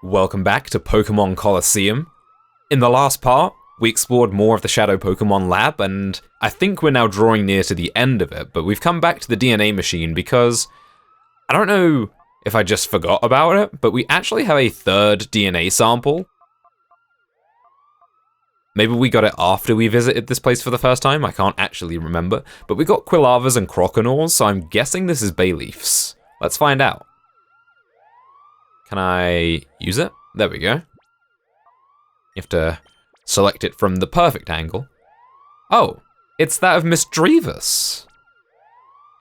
Welcome back to Pokémon Colosseum. In the last part, we explored more of the Shadow Pokémon Lab, and I think we're now drawing near to the end of it, but we've come back to the DNA machine because I don't know if I just forgot about it, but we actually have a third DNA sample. Maybe we got it after we visited this place for the first time, I can't actually remember, but we got Quillavas and Croconaws, so I'm guessing this is Bayleafs. Let's find out. Can I use it? There we go. You have to select it from the perfect angle. Oh, it's that of Miss Drevis.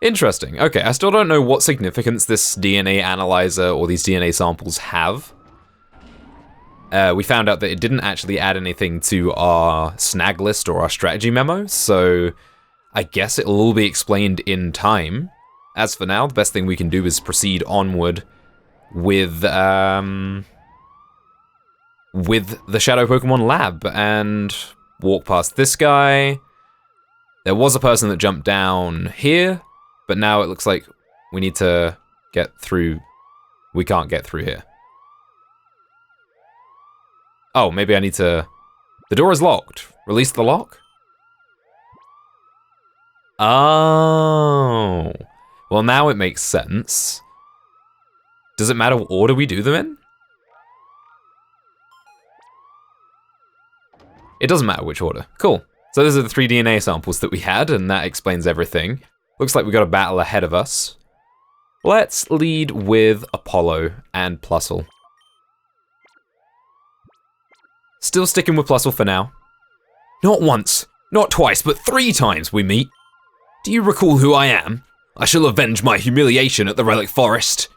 Interesting. Okay, I still don't know what significance this DNA analyzer or these DNA samples have. We found out that it didn't actually add anything to our snag list or our strategy memo, so I guess it'll all be explained in time. As for now, the best thing we can do is proceed onward with the Shadow Pokémon Lab and walk past this guy. There was a person that jumped down here, but now it looks like we need to get through. We can't get through here. Oh, maybe I need to... The door is locked. Release the lock? Oh. Well, now it makes sense. Does it matter what order we do them in? It doesn't matter which order. Cool. So those are the 3 DNA samples that we had, and that explains everything. Looks like we got a battle ahead of us. Let's lead with Apollo and Plusle. Still sticking with Plusle for now. Not once, not twice, but 3 times we meet. Do you recall who I am? I shall avenge my humiliation at the Relic Forest.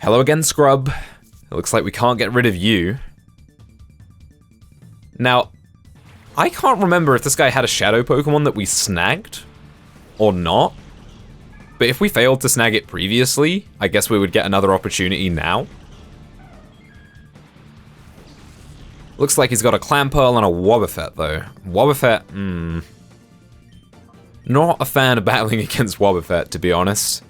Hello again, Scrub. It looks like we can't get rid of you. Now, I can't remember if this guy had a Shadow Pokemon that we snagged or not. But if we failed to snag it previously, I guess we would get another opportunity now. Looks like he's got a Clamperl and a Wobbuffet, though. Wobbuffet, not a fan of battling against Wobbuffet, to be honest.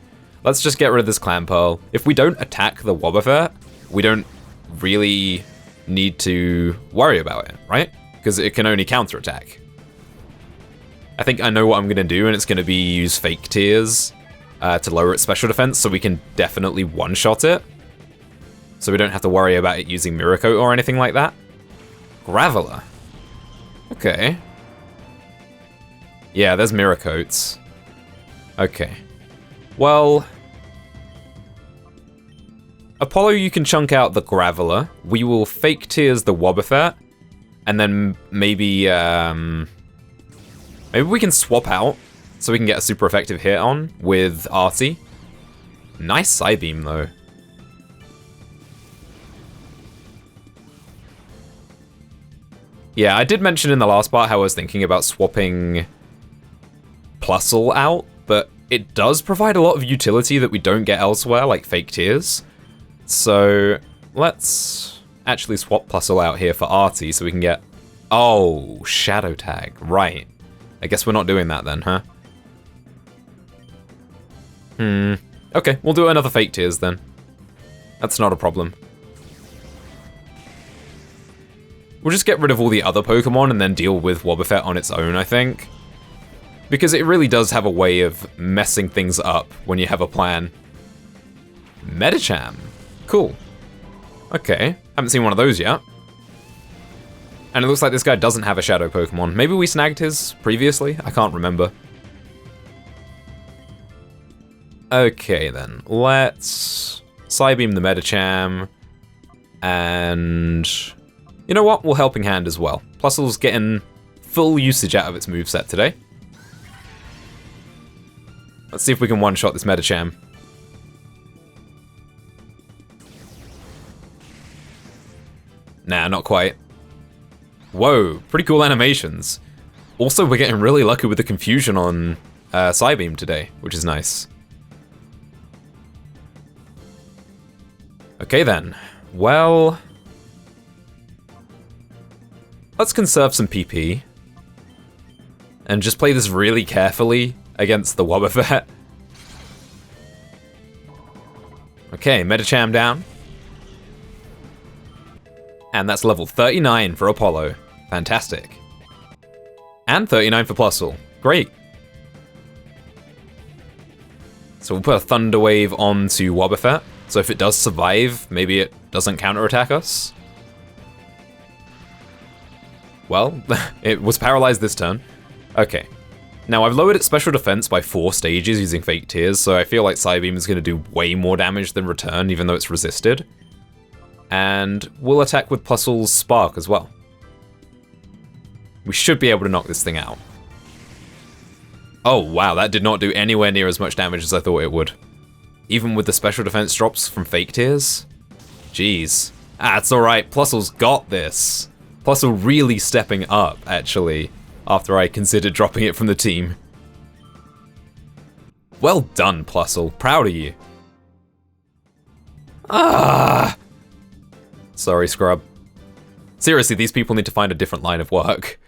Let's just get rid of this Clamperl. If we don't attack the Wobbuffet, we don't really need to worry about it, right? Because it can only counterattack. I think I know what I'm going to do, and it's going to be use Fake Tears to lower its special defense, so we can definitely one-shot it. So we don't have to worry about it using Mirror Coat or anything like that. Graveler. Okay. Yeah, there's Mirror Coats. Okay. Well, Apollo, you can chunk out the Graveler. We will Fake Tears the Wobbuffet, and then maybe maybe we can swap out so we can get a super effective hit on with Artie. Nice Psybeam though. Yeah, I did mention in the last part how I was thinking about swapping Plusle out, but it does provide a lot of utility that we don't get elsewhere, like Fake Tears. So let's actually swap Plusle out here for Artie so we can get... Oh, Shadow Tag, right. I guess we're not doing that then, huh? Okay, we'll do another Fake Tears then. That's not a problem. We'll just get rid of all the other Pokemon and then deal with Wobbuffet on its own, I think. Because it really does have a way of messing things up when you have a plan. Medicham. Cool. Okay, haven't seen one of those yet. And it looks like this guy doesn't have a Shadow Pokemon. Maybe we snagged his previously? I can't remember. Okay then, let's Psybeam the Medicham. And... you know what? We'll Helping Hand as well. Plusle's getting full usage out of its moveset today. Let's see if we can one-shot this Medicham. Nah, not quite. Whoa, pretty cool animations. Also, we're getting really lucky with the confusion on Psybeam today, which is nice. Okay then. Well... let's conserve some PP. And just play this really carefully against the Wobbuffet. Okay, Medicham down. And that's level 39 for Apollo. Fantastic. And 39 for Plusle. Great. So we'll put a Thunder Wave onto Wobbuffet. So if it does survive, maybe it doesn't counterattack us. Well, it was paralyzed this turn. Okay. Now I've lowered its special defense by 4 stages using Fake Tears, so I feel like Psybeam is going to do way more damage than Return, even though it's resisted. And we'll attack with Plusle's Spark as well. We should be able to knock this thing out. Oh wow, that did not do anywhere near as much damage as I thought it would. Even with the special defense drops from Fake Tears? Jeez. Ah, it's alright, Plusle's got this. Plusle really stepping up, actually, after I considered dropping it from the team. Well done, Plusle. Proud of you. Ah! Sorry, Scrub. Seriously, these people need to find a different line of work.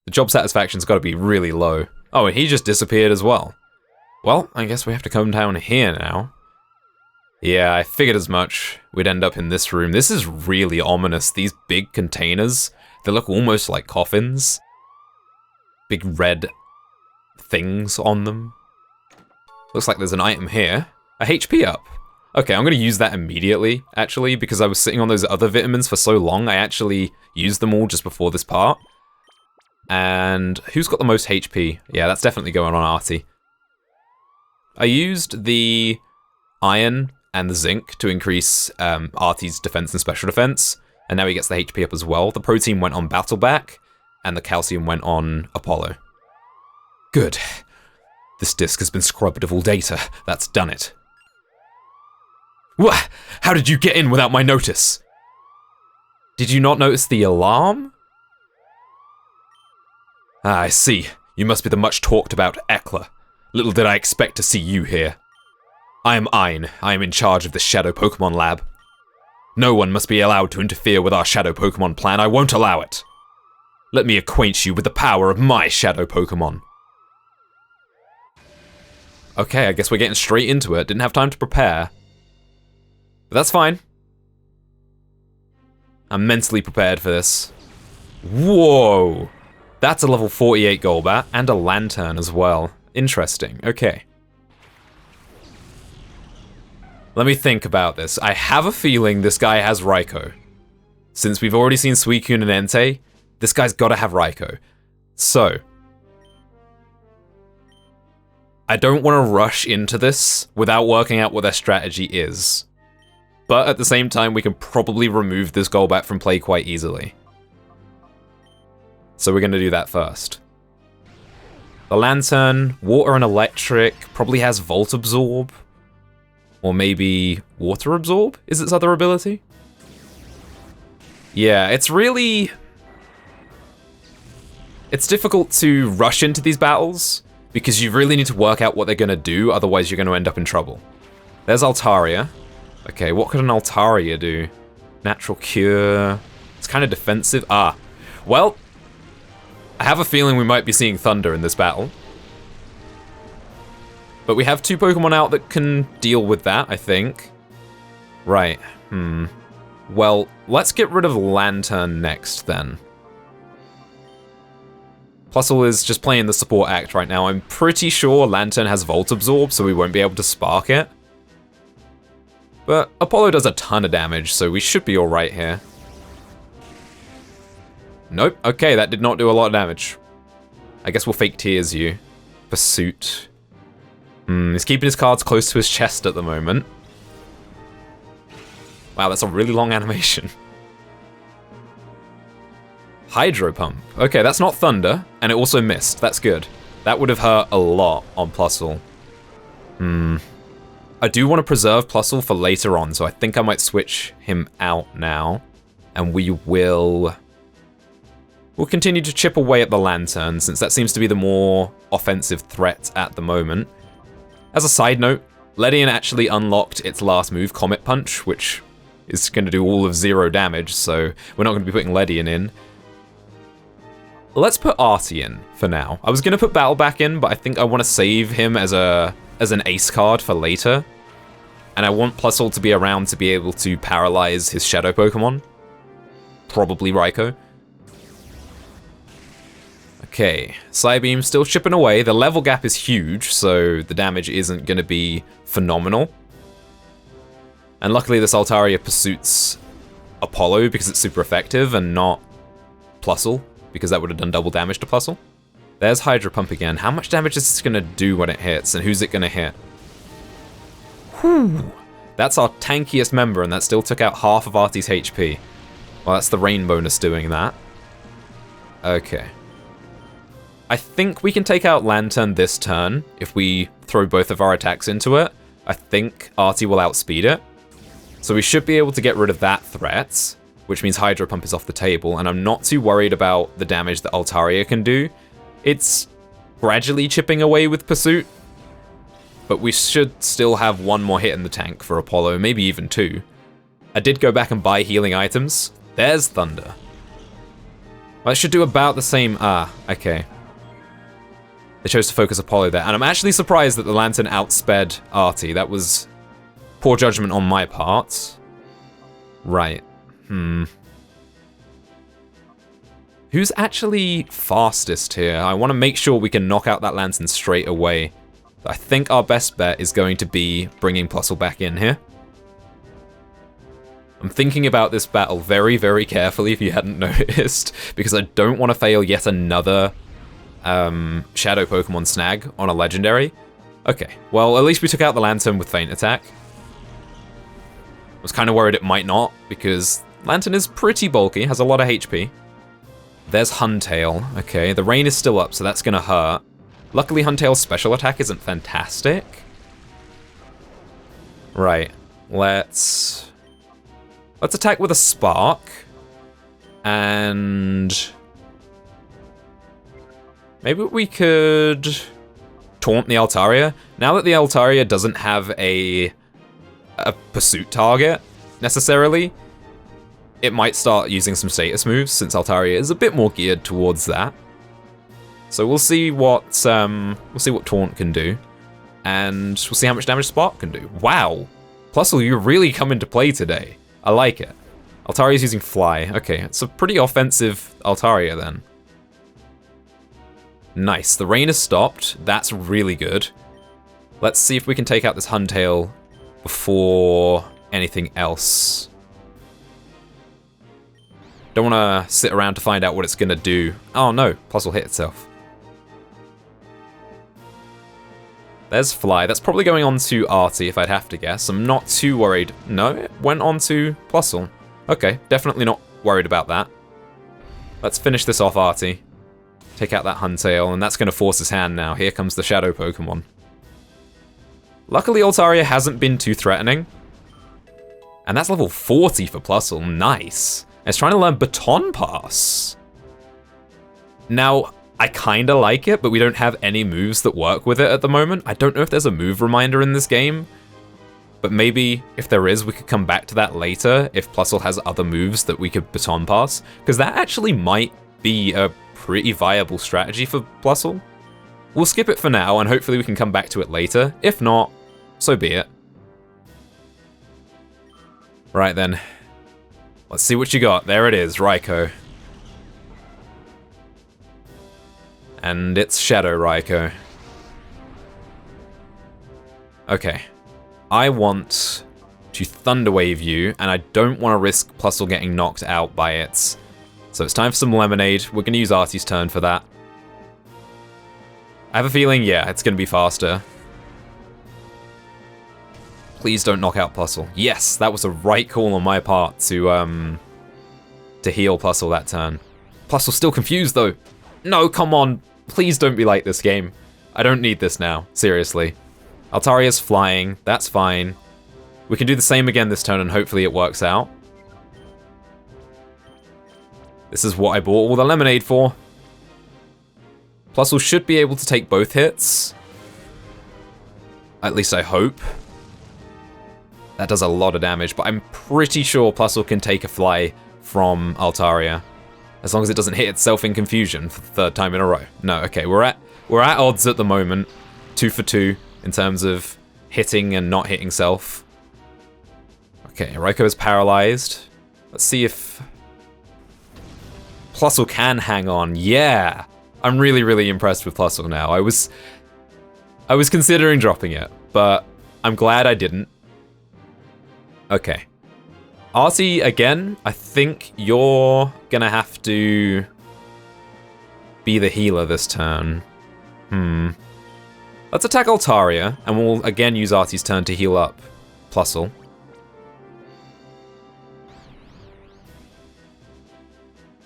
The job satisfaction's gotta be really low. Oh, and he just disappeared as well. Well, I guess we have to come down here now. Yeah, I figured as much. We'd end up in this room. This is really ominous. These big containers, they look almost like coffins. Big red things on them. Looks like there's an item here. A HP up. Okay, I'm gonna use that immediately, actually, because I was sitting on those other vitamins for so long, I actually used them all just before this part. And who's got the most HP? Yeah, that's definitely going on Artie. I used the iron and the zinc to increase Artie's defense and special defense, and now he gets the HP up as well. The protein went on Battleback, and the calcium went on Apollo. Good. This disk has been scrubbed of all data. That's done it. What? How did you get in without my notice? Did you not notice the alarm? Ah, I see. You must be the much talked about Eckler. Little did I expect to see you here. I am Ein. I am in charge of the Shadow Pokémon Lab. No one must be allowed to interfere with our Shadow Pokémon plan. I won't allow it. Let me acquaint you with the power of my Shadow Pokémon. Okay, I guess we're getting straight into it. Didn't have time to prepare. But that's fine. I'm mentally prepared for this. Whoa! That's a level 48 Golbat, and a Lantern as well. Interesting, okay. Let me think about this. I have a feeling this guy has Raikou. Since we've already seen Suicune and Entei, this guy's gotta have Raikou. So, I don't want to rush into this without working out what their strategy is. But at the same time, we can probably remove this Golbat from play quite easily. So we're going to do that first. The Lantern, Water and Electric, probably has Volt Absorb. Or maybe Water Absorb is its other ability? Yeah, it's really... It's difficult to rush into these battles, because you really need to work out what they're going to do, otherwise you're going to end up in trouble. There's Altaria. Okay, what could an Altaria do? Natural Cure... It's kind of defensive. Ah, well... I have a feeling we might be seeing Thunder in this battle. But we have 2 Pokemon out that can deal with that, I think. Right, Well, let's get rid of Lantern next, then. Plusle is just playing the support act right now. I'm pretty sure Lantern has Volt Absorb, so we won't be able to spark it. But Apollo does a ton of damage, so we should be alright here. Nope, okay, that did not do a lot of damage. I guess we'll Fake Tears you. Pursuit. He's keeping his cards close to his chest at the moment. Wow, that's a really long animation. Hydro Pump. Okay, that's not Thunder, and it also missed. That's good. That would have hurt a lot on Plusle. I do want to preserve Plusle for later on, so I think I might switch him out now. And we will... We'll continue to chip away at the Lantern, since that seems to be the more offensive threat at the moment. As a side note, Ledian actually unlocked its last move, Comet Punch, which is going to do all of 0 damage, so we're not going to be putting Ledian in. Let's put Artie in for now. I was going to put Battleback in, but I think I want to save him as an ace card for later. And I want Plusle to be around to be able to paralyze his Shadow Pokemon. probably Raikou. Okay, Psybeam still chipping away. The level gap is huge, so the damage isn't going to be phenomenal. And luckily this Altaria pursuits Apollo because it's super effective and not Plusle, because that would have done double damage to Plusle. There's Hydro Pump again. How much damage is this going to do when it hits, and who's it going to hit? Whew. That's our tankiest member, and that still took out half of Artie's HP. Well, that's the rain bonus doing that. Okay. I think we can take out Lantern this turn if we throw both of our attacks into it. I think Artie will outspeed it. So we should be able to get rid of that threat, which means Hydro Pump is off the table, and I'm not too worried about the damage that Altaria can do. It's gradually chipping away with Pursuit, but we should still have one more hit in the tank for Apollo, maybe even two. I did go back and buy healing items. There's Thunder. Well, it should do about the same... okay. They chose to focus Apollo there, and I'm actually surprised that the Lantern outsped Artie. That was poor judgment on my part. Right. Who's actually fastest here? I want to make sure we can knock out that Lantern straight away. I think our best bet is going to be bringing Plusle back in here. I'm thinking about this battle very, very carefully, if you hadn't noticed, because I don't want to fail yet another Shadow Pokemon snag on a Legendary. Okay, well, at least we took out the Lantern with Feint Attack. I was kind of worried it might not, because Lantern is pretty bulky, has a lot of HP. There's Huntail. Okay, the rain is still up, so that's going to hurt. Luckily, Huntail's special attack isn't fantastic. Right, let's attack with a Spark. And maybe we could taunt the Altaria. Now that the Altaria doesn't have a pursuit target, necessarily, it might start using some status moves, since Altaria is a bit more geared towards that. So we'll see what Taunt can do, and we'll see how much damage Spark can do. Wow, Plusle, you really come into play today. I like it. Altaria's using Fly. Okay, it's a pretty offensive Altaria then. Nice, the rain has stopped. That's really good. Let's see if we can take out this Huntail before anything else. Don't want to sit around to find out what it's going to do. Oh no, Plusle hit itself. There's Fly. That's probably going on to Artie if I'd have to guess. I'm not too worried. No, it went on to Plusle. Okay, definitely not worried about that. Let's finish this off, Artie. Take out that Huntail, and that's going to force his hand now. Here comes the Shadow Pokemon. Luckily, Altaria hasn't been too threatening. And that's level 40 for Plusle. Nice. It's trying to learn Baton Pass. Now, I kind of like it, but we don't have any moves that work with it at the moment. I don't know if there's a move reminder in this game, but maybe if there is, we could come back to that later if Plusle has other moves that we could Baton Pass, because that actually might be a pretty viable strategy for Plusle. We'll skip it for now, and hopefully we can come back to it later. If not, so be it. Right then. Let's see what you got. There it is, Raikou. And it's Shadow Raikou. Okay. I want to Thunder Wave you, and I don't want to risk Plusle getting knocked out by it. So it's time for some Lemonade. We're going to use Artie's turn for that. I have a feeling, yeah, it's going to be faster. Please don't knock out Plusle. Yes, that was a right call on my part to heal Plusle that turn. Plusle's still confused though. No, come on. Please don't be like this game. I don't need this now. Seriously. Altaria's flying. That's fine. We can do the same again this turn and hopefully it works out. This is what I bought all the Lemonade for. Plusle should be able to take both hits. At least I hope. That does a lot of damage, but I'm pretty sure Plusle can take a Fly from Altaria. As long as it doesn't hit itself in confusion for the third time in a row. No, okay, we're at odds at the moment. 2 for 2 in terms of hitting and not hitting self. Okay, Raikou is paralyzed. Let's see if Plusle can hang on. Yeah. I'm really, really impressed with Plusle now. I was considering dropping it, but I'm glad I didn't. Okay. Artie, again, I think you're gonna have to be the healer this turn. Let's attack Altaria, and we'll again use Artie's turn to heal up Plusle.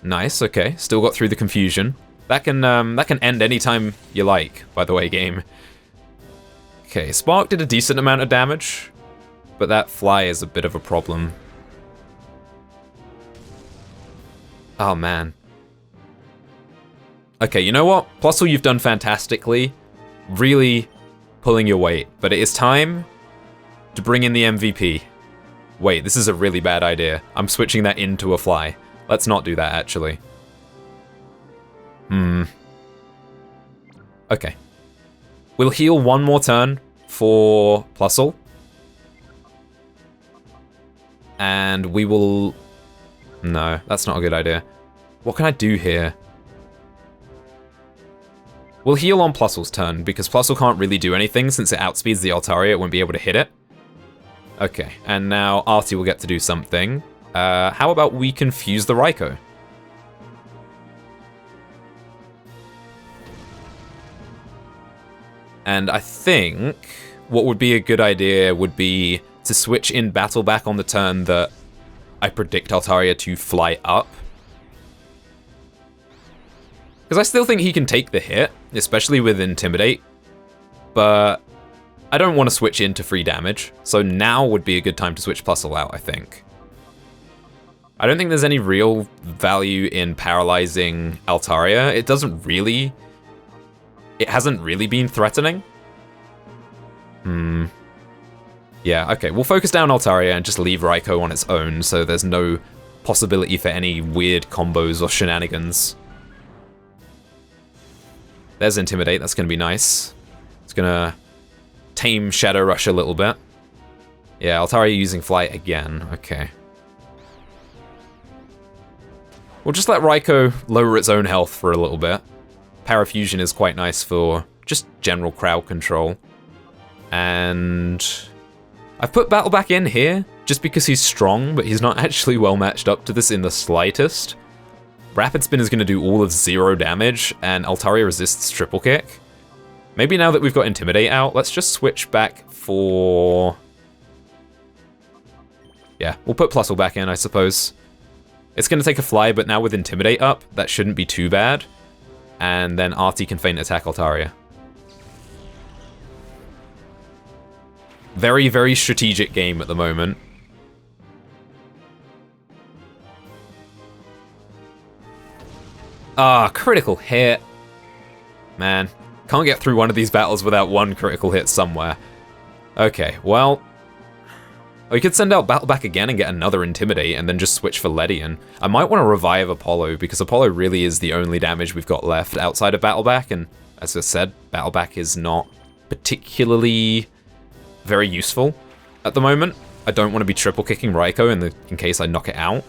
Nice, okay. Still got through the confusion. That can end any time you like, by the way, game. Okay, Spark did a decent amount of damage, but that fly is a bit of a problem. Oh, man. Okay, you know what? Plusle, you've done fantastically. Really pulling your weight, but it is time to bring in the MVP. Wait, this is a really bad idea. I'm switching that into a fly. Let's not do that, actually. Okay. We'll heal one more turn for Plusle. And we will... No, that's not a good idea. What can I do here? We'll heal on Plusle's turn, because Plusle can't really do anything since it outspeeds the Altaria, it won't be able to hit it. Okay, and now Artie will get to do something. How about we confuse the Raikou? And I think what would be a good idea would be to switch in Battle Back on the turn that I predict Altaria to fly up. Because I still think he can take the hit, especially with Intimidate, but I don't want to switch into free damage, so now would be a good time to switch Plusle out, I think. I don't think there's any real value in paralyzing Altaria. It hasn't really been threatening. Yeah, okay, we'll focus down Altaria and just leave Raikou on its own, so there's no possibility for any weird combos or shenanigans. There's Intimidate, that's going to be nice. It's going to tame Shadow Rush a little bit. Yeah, Altaria using Flight again, okay. We'll just let Raikou lower its own health for a little bit. Parafusion is quite nice for just general crowd control. And I've put Battle Back in here just because he's strong, but he's not actually well matched up to this in the slightest. Rapid Spin is going to do all of 0 damage, and Altaria resists Triple Kick. Maybe now that we've got Intimidate out, let's just switch back for... Yeah, we'll put Plusle back in, I suppose. It's going to take a fly, but now with Intimidate up, that shouldn't be too bad. And then Artie can feint attack Altaria. Very, very strategic game at the moment. Ah, critical hit. Man, can't get through one of these battles without one critical hit somewhere. Okay, well... We could send out Battle Back again and get another Intimidate and then just switch for Ledian. I might want to revive Apollo, because Apollo really is the only damage we've got left outside of Battle Back, and as I said, Battle Back is not particularly very useful at the moment. I don't want to be triple kicking Raikou in case I knock it out,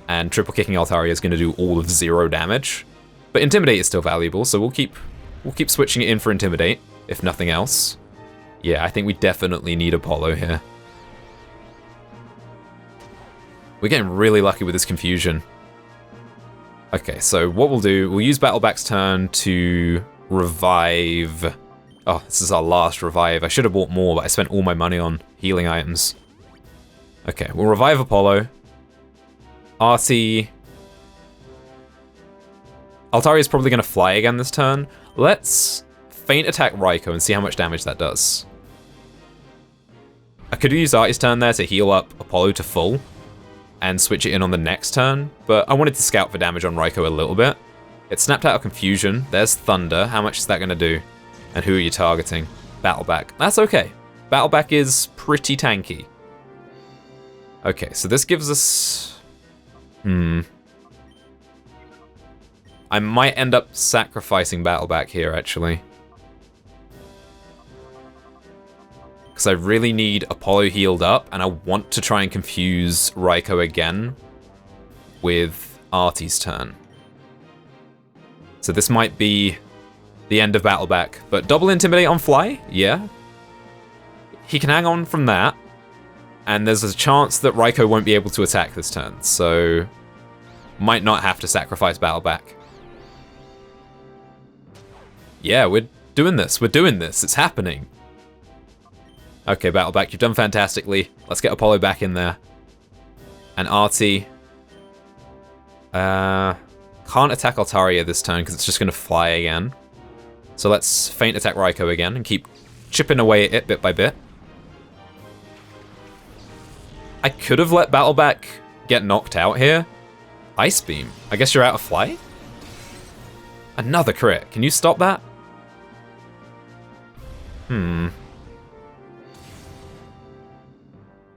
and triple kicking Altaria is going to do all of 0 damage. But Intimidate is still valuable, so we'll keep switching it in for Intimidate, if nothing else. Yeah, I think we definitely need Apollo here. We're getting really lucky with this confusion. Okay, so what we'll do, we'll use Battle Back's turn to revive... Oh, this is our last revive. I should have bought more, but I spent all my money on healing items. Okay, we'll revive Apollo. Artie... Altaria's probably going to fly again this turn. Let's feint attack Raikou and see how much damage that does. I could use Artie's turn there to heal up Apollo to full and switch it in on the next turn, but I wanted to scout for damage on Raikou a little bit. It snapped out of confusion. There's Thunder. How much is that going to do? And who are you targeting? Battle Back. That's okay. Battle Back is pretty tanky. Okay, so this gives us... I might end up sacrificing Battle Back here, actually. Because I really need Apollo healed up, and I want to try and confuse Raikou again with Artie's turn. So this might be the end of Battleback. But double Intimidate on Fly? Yeah. He can hang on from that. And there's a chance that Raikou won't be able to attack this turn. So might not have to sacrifice Battleback. Yeah, we're doing this. We're doing this. It's happening. Okay, Battleback, you've done fantastically. Let's get Apollo back in there. And Artie. Can't attack Altaria this turn because it's just going to fly again. So let's Feint Attack Raikou again and keep chipping away at it bit by bit. I could have let Battleback get knocked out here. Ice Beam. I guess you're out of Fly? Another crit. Can you stop that?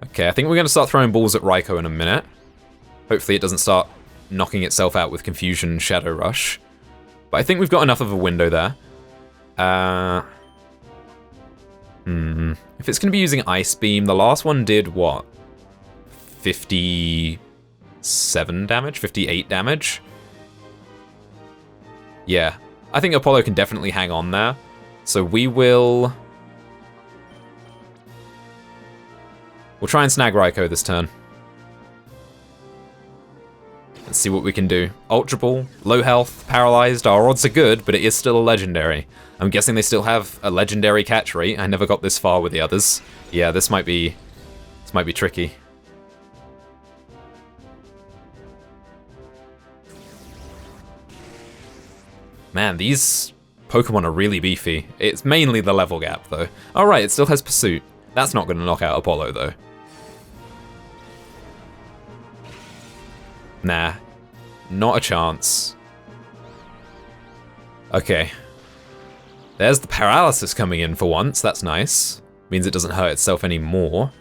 Okay, I think we're going to start throwing balls at Raikou in a minute. Hopefully it doesn't start knocking itself out with Confusion and Shadow Rush. But I think we've got enough of a window there. If it's going to be using Ice Beam, the last one did what? 57 damage? 58 damage? Yeah. I think Apollo can definitely hang on there. So we'll try and snag Raikou this turn. Let's see what we can do. Ultra Ball, low health, paralyzed. Our odds are good, but it is still a legendary. I'm guessing they still have a legendary catch rate. I never got this far with the others. Yeah, this might be tricky. Man, these Pokemon are really beefy. It's mainly the level gap, though. Alright, it still has Pursuit. That's not going to knock out Apollo, though. Nah. Not a chance. Okay. There's the paralysis coming in for once. That's nice. Means it doesn't hurt itself anymore.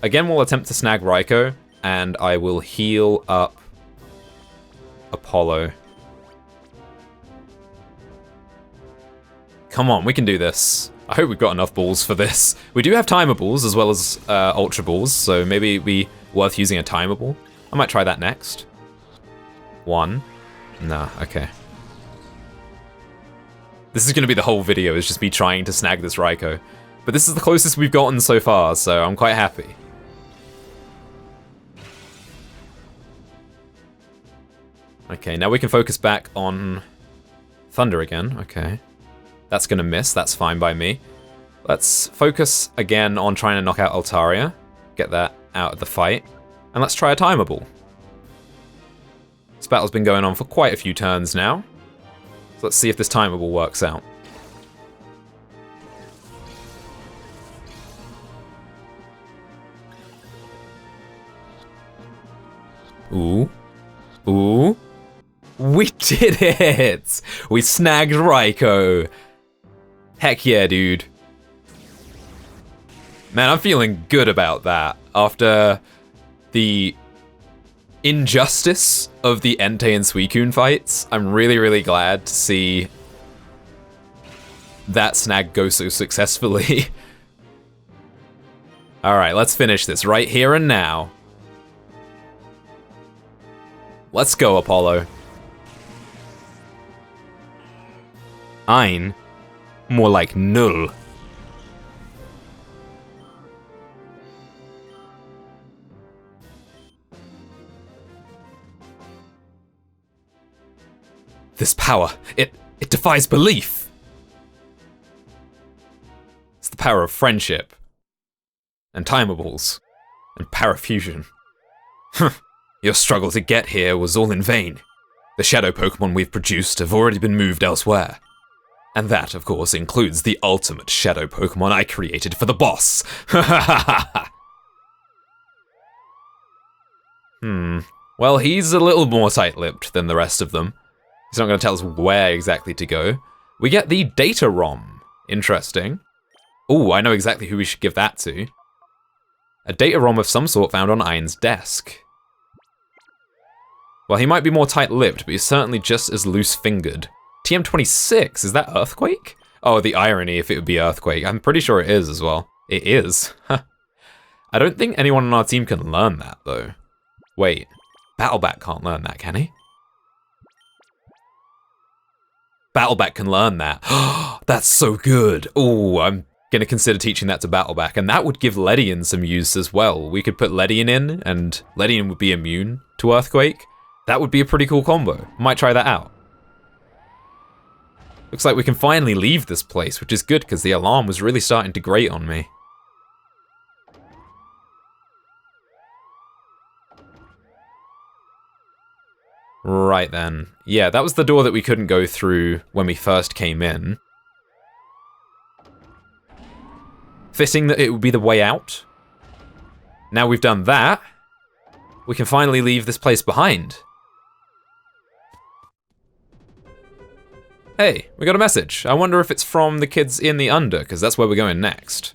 Again, we'll attempt to snag Raikou, and I will heal up Apollo. Come on, we can do this. I hope we've got enough balls for this. We do have timer balls as well as ultra balls, so maybe it'd be worth using a timer ball. I might try that next. 1. Nah, okay. This is going to be the whole video, is just me trying to snag this Raikou. But this is the closest we've gotten so far, so I'm quite happy. Okay, now we can focus back on Thunder again. Okay. That's going to miss. That's fine by me. Let's focus again on trying to knock out Altaria. Get that out of the fight. And let's try a timer ball. This battle's been going on for quite a few turns now. So let's see if this timer ball works out. Ooh. Ooh. We did it! We snagged Raikou. Heck yeah, dude. Man, I'm feeling good about that. After the injustice of the Entei and Suicune fights, I'm really, really glad to see that snag go so successfully. Alright, let's finish this right here and now. Let's go, Apollo. Ein. More like null. This power, it defies belief. It's the power of friendship. And timer balls. And parafusion. Your struggle to get here was all in vain. The Shadow Pokémon we've produced have already been moved elsewhere. And that, of course, includes the ultimate Shadow Pokémon I created for the boss. Well, he's a little more tight-lipped than the rest of them. He's not going to tell us where exactly to go. We get the Data ROM. Interesting. Ooh, I know exactly who we should give that to. A Data ROM of some sort found on Ein's desk. Well, he might be more tight-lipped, but he's certainly just as loose-fingered. TM26, is that Earthquake? Oh, the irony if it would be Earthquake. I'm pretty sure it is as well. It is. I don't think anyone on our team can learn that, though. Wait, Battleback can't learn that, can he? Battleback can learn that. That's so good. Oh, I'm gonna consider teaching that to Battleback, and that would give Ledian some use as well. We could put Ledian in, and Ledian would be immune to Earthquake. That would be a pretty cool combo. Might try that out. Looks like we can finally leave this place, which is good because the alarm was really starting to grate on me. Right then. Yeah, that was the door that we couldn't go through when we first came in. Fitting that it would be the way out. Now we've done that, we can finally leave this place behind. Hey, we got a message. I wonder if it's from the kids in the Under, because that's where we're going next.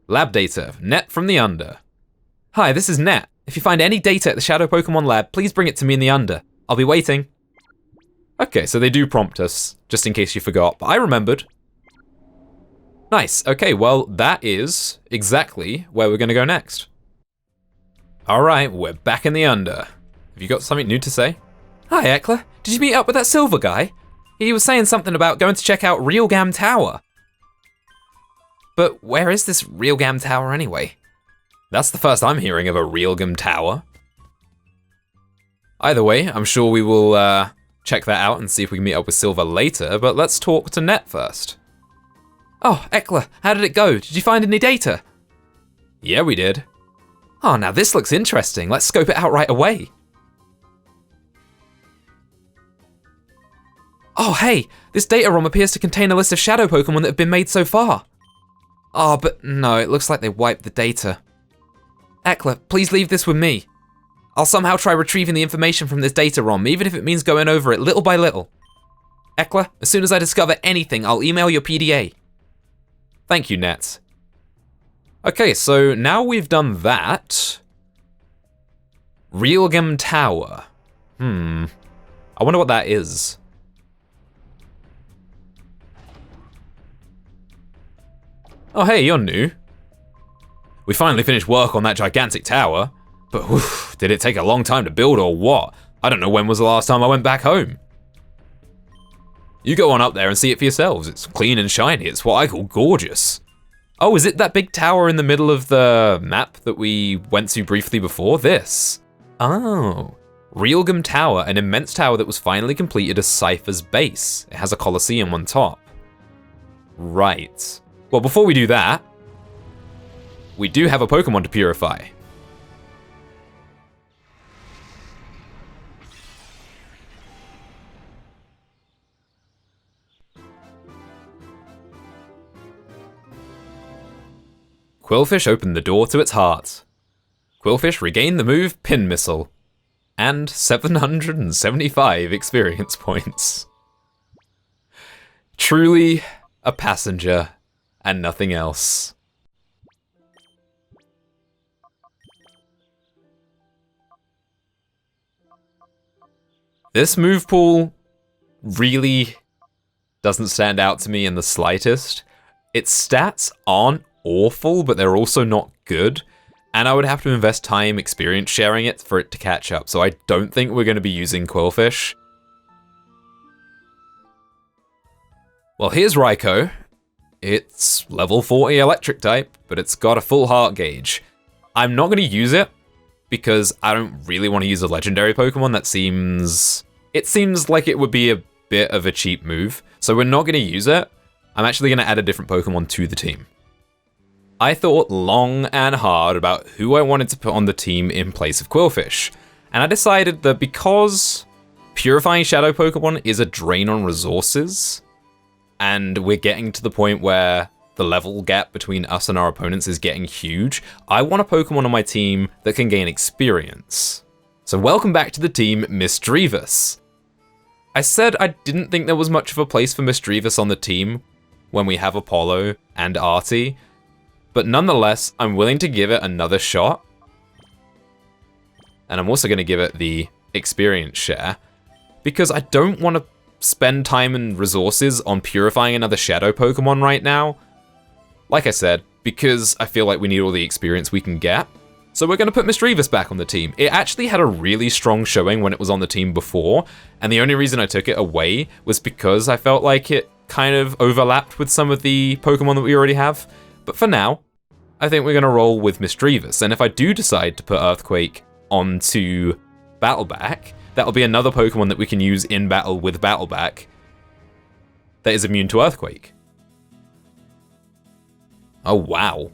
Lab data. Net from the Under. Hi, this is Net. If you find any data at the Shadow Pokémon Lab, please bring it to me in the Under. I'll be waiting. Okay, so they do prompt us, just in case you forgot, but I remembered. Nice. Okay, well, that is exactly where we're going to go next. Alright, we're back in the Under. Have you got something new to say? Hi, Eckler. Did you meet up with that silver guy? He was saying something about going to check out Realgam Tower. But where is this Realgam Tower anyway? That's the first I'm hearing of a Realgam Tower. Either way, I'm sure we will check that out and see if we can meet up with Silver later, but let's talk to Net first. Oh, Eckler, how did it go? Did you find any data? Yeah, we did. Oh, now this looks interesting. Let's scope it out right away. Oh, hey, this data ROM appears to contain a list of Shadow Pokémon that have been made so far. Oh, but no, it looks like they wiped the data. Eckler, please leave this with me. I'll somehow try retrieving the information from this data ROM, even if it means going over it little by little. Eckler, as soon as I discover anything, I'll email your PDA. Thank you, Net. Okay, so now we've done that. Realgam Tower. I wonder what that is. Oh hey, you're new. We finally finished work on that gigantic tower, but oof, did it take a long time to build or what? I don't know when was the last time I went back home. You go on up there and see it for yourselves. It's clean and shiny. It's what I call gorgeous. Oh, is it that big tower in the middle of the map that we went to briefly before this? Oh. Realgam Tower, an immense tower that was finally completed as Cipher's base. It has a Colosseum on top. Right. Well, before we do that, we do have a Pokemon to purify. Quillfish opened the door to its heart. Quillfish regained the move Pin Missile. And 775 experience points. Truly a passenger and nothing else. This move pool really doesn't stand out to me in the slightest. Its stats aren't awful, but they're also not good. And I would have to invest time experience sharing it for it to catch up, so I don't think we're going to be using Quillfish. Well, here's Raikou. It's level 40 electric type, but it's got a full heart gauge. I'm not going to use it because I don't really want to use a legendary Pokemon that seems... It seems like it would be a bit of a cheap move, so we're not going to use it. I'm actually going to add a different Pokemon to the team. I thought long and hard about who I wanted to put on the team in place of Quillfish, and I decided that because purifying Shadow Pokemon is a drain on resources, and we're getting to the point where the level gap between us and our opponents is getting huge, I want a Pokemon on my team that can gain experience. So welcome back to the team, Misdreavus. I said I didn't think there was much of a place for Misdreavus on the team when we have Apollo and Artie, but nonetheless, I'm willing to give it another shot. And I'm also going to give it the experience share, because I don't want to spend time and resources on purifying another Shadow Pokemon right now. Like I said, because I feel like we need all the experience we can get. So we're going to put Misdreavus back on the team. It actually had a really strong showing when it was on the team before, and the only reason I took it away was because I felt like it kind of overlapped with some of the Pokemon that we already have. But for now, I think we're going to roll with Misdreavus, and if I do decide to put Earthquake onto Battleback, that'll be another Pokemon that we can use in battle with Battleback that is immune to Earthquake. Oh, wow.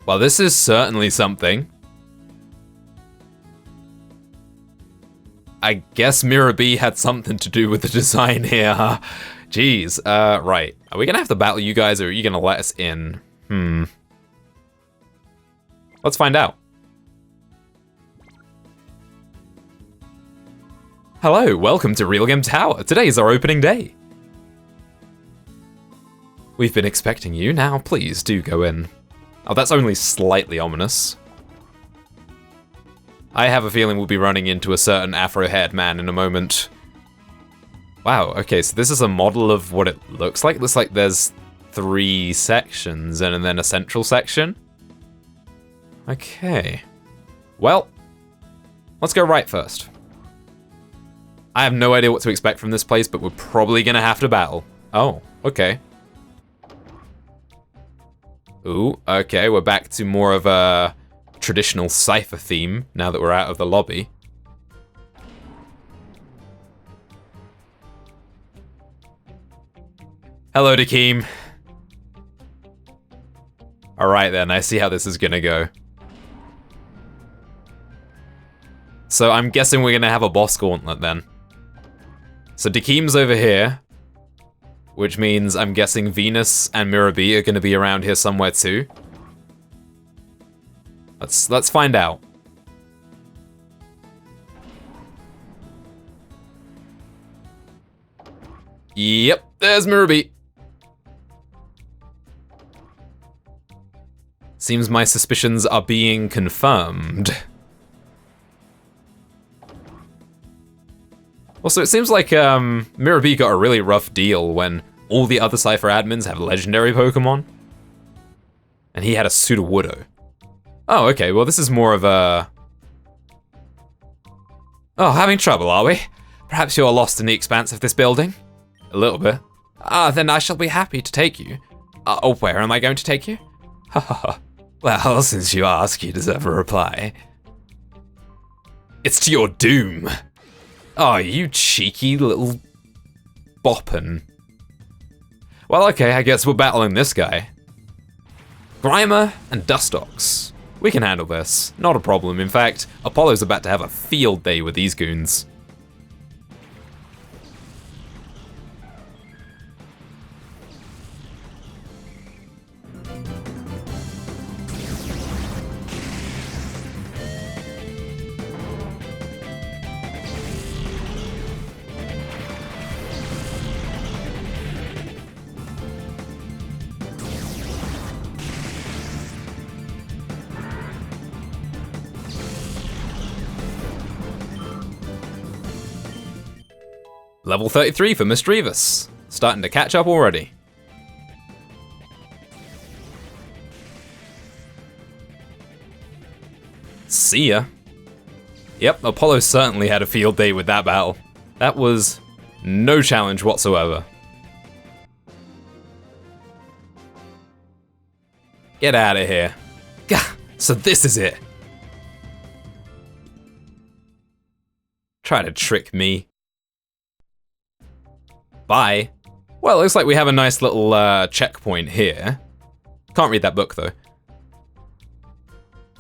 Well, this is certainly something. I guess Mirror B had something to do with the design here, huh? Jeez, right. Are we gonna have to battle you guys, or are you gonna let us in? Let's find out. Hello, welcome to Real Game Tower. Today is our opening day. We've been expecting you. Now, please do go in. Oh, that's only slightly ominous. I have a feeling we'll be running into a certain afro-haired man in a moment. Wow, okay, so this is a model of what it looks like. It looks like there's 3 sections and then a central section. Okay. Well, let's go right first. I have no idea what to expect from this place, but we're probably gonna have to battle. Oh, okay. Ooh, okay, we're back to more of a traditional Cipher theme now that we're out of the lobby. Hello, Dakeem. Alright then, I see how this is gonna go. So I'm guessing we're gonna have a boss gauntlet then. So Dakeem's over here, which means I'm guessing Venus and Mirror B are gonna be around here somewhere too. Let's find out. Yep, there's Mirror B. Seems my suspicions are being confirmed. Also, it seems like Mirror B got a really rough deal when all the other Cipher admins have legendary Pokemon. And he had a Sudowoodo. Oh, okay, well this is more of a... Oh, having trouble, are we? Perhaps you're lost in the expanse of this building? A little bit. Ah, then I shall be happy to take you. Oh, where am I going to take you? Ha ha ha. Well, since you ask, you deserve a reply. It's to your doom. Oh, you cheeky little boppin'. Well, okay, I guess we're battling this guy. Grimer and Dustox. We can handle this, not a problem. In fact, Apollo's about to have a field day with these goons. Level 33 for Misdreavus. Starting to catch up already. See ya. Yep, Apollo certainly had a field day with that battle. That was no challenge whatsoever. Get out of here. Gah, so this is it. Try to trick me. Bye. Well, it looks like we have a nice little checkpoint here. Can't read that book though.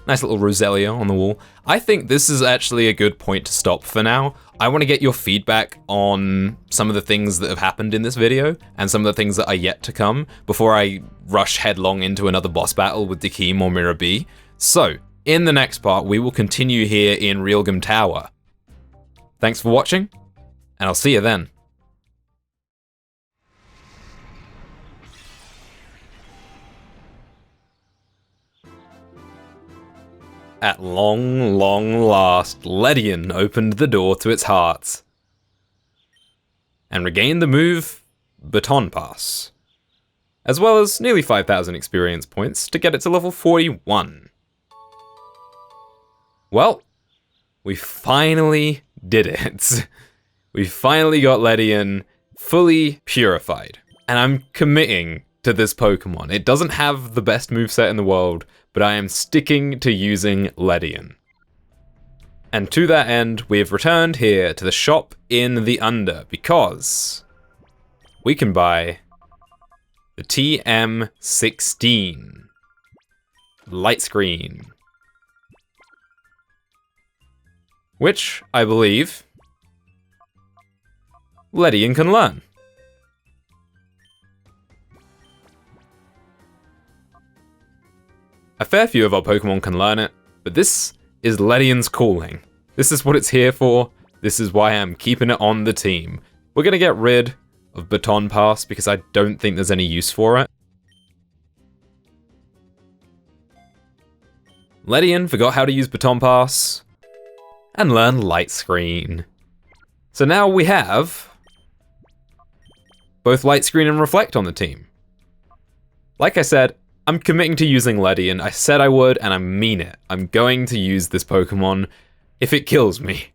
Nice little Roselia on the wall. I think this is actually a good point to stop for now. I want to get your feedback on some of the things that have happened in this video and some of the things that are yet to come before I rush headlong into another boss battle with Dakeem or Mirror B. So, in the next part, we will continue here in Realgam Tower. Thanks for watching, and I'll see you then. At long, long last, Ledian opened the door to its heart and regained the move Baton Pass. as well as nearly 5,000 experience points to get it to level 41. Well, we finally did it. We finally got Ledian fully purified, and I'm committing to this Pokemon. It doesn't have the best moveset in the world, but I am sticking to using Ledian. And to that end, we have returned here to the shop in the Under, because we can buy the TM16 Light Screen, which I believe Ledian can learn. A fair few of our Pokemon can learn it, but this is Ledian's calling. This is what it's here for. This is why I'm keeping it on the team. We're gonna get rid of Baton Pass because I don't think there's any use for it. Ledian forgot how to use Baton Pass and learn Light Screen. So now we have both Light Screen and Reflect on the team. Like I said, I'm committing to using Ledian. I said I would, and I mean it. I'm going to use this Pokemon if it kills me.